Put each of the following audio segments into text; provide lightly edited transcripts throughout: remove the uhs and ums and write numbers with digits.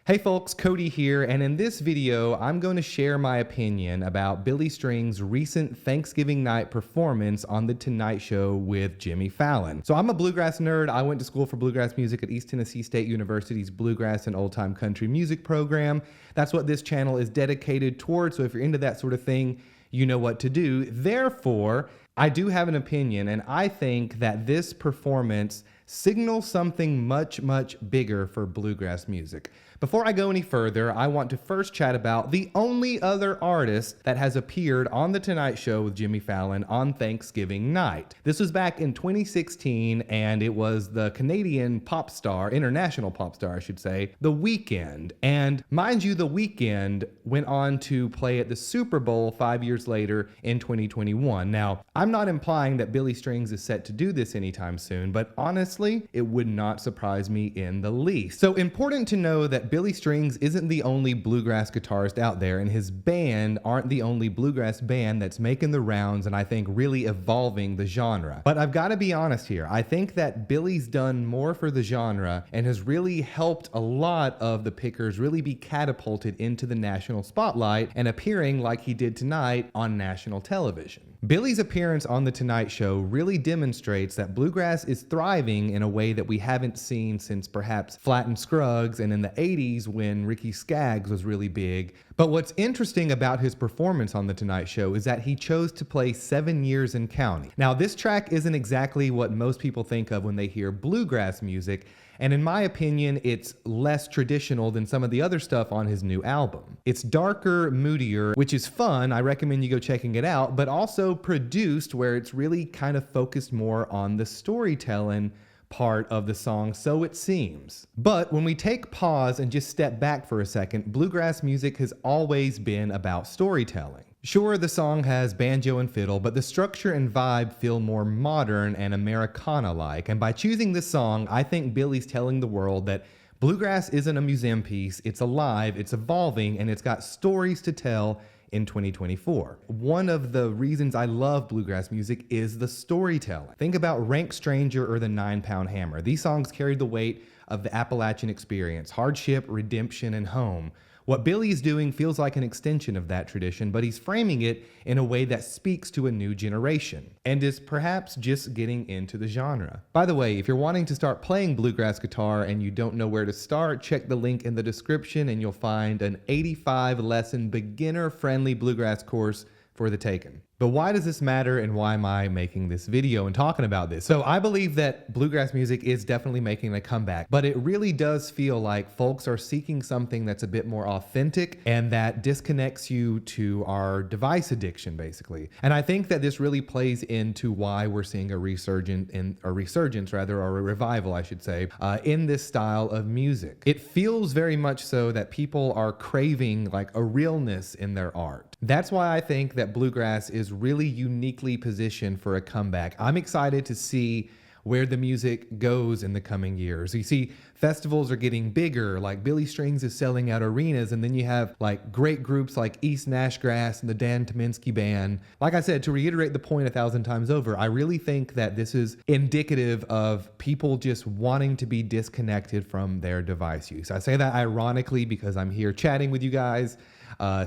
Hey folks, Cody here, and in this video, I'm going to share my opinion about Billy String's recent Thanksgiving night performance on The Tonight Show with Jimmy Fallon. So I'm a bluegrass nerd. I went to school for bluegrass music at East Tennessee State University's Bluegrass and Old Time Country Music program. That's what this channel is dedicated towards, so if you're into that sort of thing, you know what to do. Therefore, I do have an opinion, and I think that this performance signals something much, much bigger for bluegrass music. Before I go any further, I want to first chat about the only other artist that has appeared on The Tonight Show with Jimmy Fallon on Thanksgiving night. This was back in 2016, and it was the Canadian pop star, international pop star, I should say, The Weeknd. And mind you, The Weeknd went on to play at the Super Bowl 5 years later in 2021. Now, I'm not implying that Billy Strings is set to do this anytime soon, but honestly, it would not surprise me in the least. So important to know that Billy Strings isn't the only bluegrass guitarist out there, and his band aren't the only bluegrass band that's making the rounds and I think really evolving the genre. But I've got to be honest here. I think that Billy's done more for the genre and has really helped a lot of the pickers really be catapulted into the national spotlight and appearing like he did tonight on national television. Billy's appearance on The Tonight Show really demonstrates that bluegrass is thriving in a way that we haven't seen since perhaps Flatt and Scruggs and in the 80s when Ricky Skaggs was really big. But what's interesting about his performance on The Tonight Show is that he chose to play 7 years and counting. Now, this track isn't exactly what most people think of when they hear bluegrass music, and in my opinion, it's less traditional than some of the other stuff on his new album. It's darker, moodier, which is fun. I recommend you go checking it out, but also produced where it's really kind of focused more on the storytelling part of the song, so it seems. But when we take pause and just step back for a second, bluegrass music has always been about storytelling. Sure, the song has banjo and fiddle, but the structure and vibe feel more modern and Americana-like. And by choosing this song, I think Billy's telling the world that bluegrass isn't a museum piece, it's alive, it's evolving, and it's got stories to tell in 2024. One of the reasons I love bluegrass music is the storytelling. Think about Rank Stranger or the 9-Pound Hammer. These songs carried the weight of the Appalachian experience, hardship, redemption, and home. What Billy is doing feels like an extension of that tradition, but he's framing it in a way that speaks to a new generation and is perhaps just getting into the genre. By the way, if you're wanting to start playing bluegrass guitar and you don't know where to start, check the link in the description and you'll find an 85-lesson beginner-friendly bluegrass course for the taking. But why does this matter and why am I making this video and talking about this? So I believe that bluegrass music is definitely making a comeback, but it really does feel like folks are seeking something that's a bit more authentic and that disconnects you to our device addiction, basically. And I think that this really plays into why we're seeing a resurgence, or a revival, I should say, in this style of music. It feels very much so that people are craving like a realness in their art. That's why I think that bluegrass is really uniquely positioned for a comeback. I'm excited to see where the music goes in the coming years. You see, festivals are getting bigger, like Billy Strings is selling out arenas, and then you have like great groups like East Nashgrass and the Dan Tyminski Band. Like I said, to reiterate the point 1,000 times over, I really think that this is indicative of people just wanting to be disconnected from their device use. I say that ironically because I'm here chatting with you guys,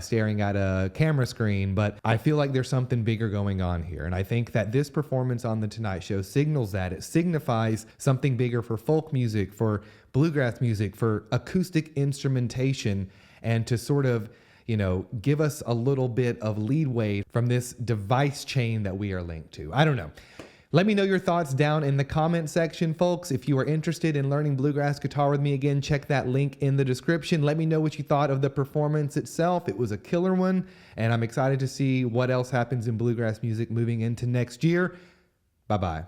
staring at a camera screen, but I feel like there's something bigger going on here. And I think that this performance on The Tonight Show signals that. It signifies something bigger for folk music, for bluegrass music, for acoustic instrumentation, and to sort of, you know, give us a little bit of leadway from this device chain that we are linked to. I don't know. Let me know your thoughts down in the comment section, folks. If you are interested in learning bluegrass guitar with me, again, check that link in the description. Let me know what you thought of the performance itself. It was a killer one, and I'm excited to see what else happens in bluegrass music moving into next year. Bye-bye.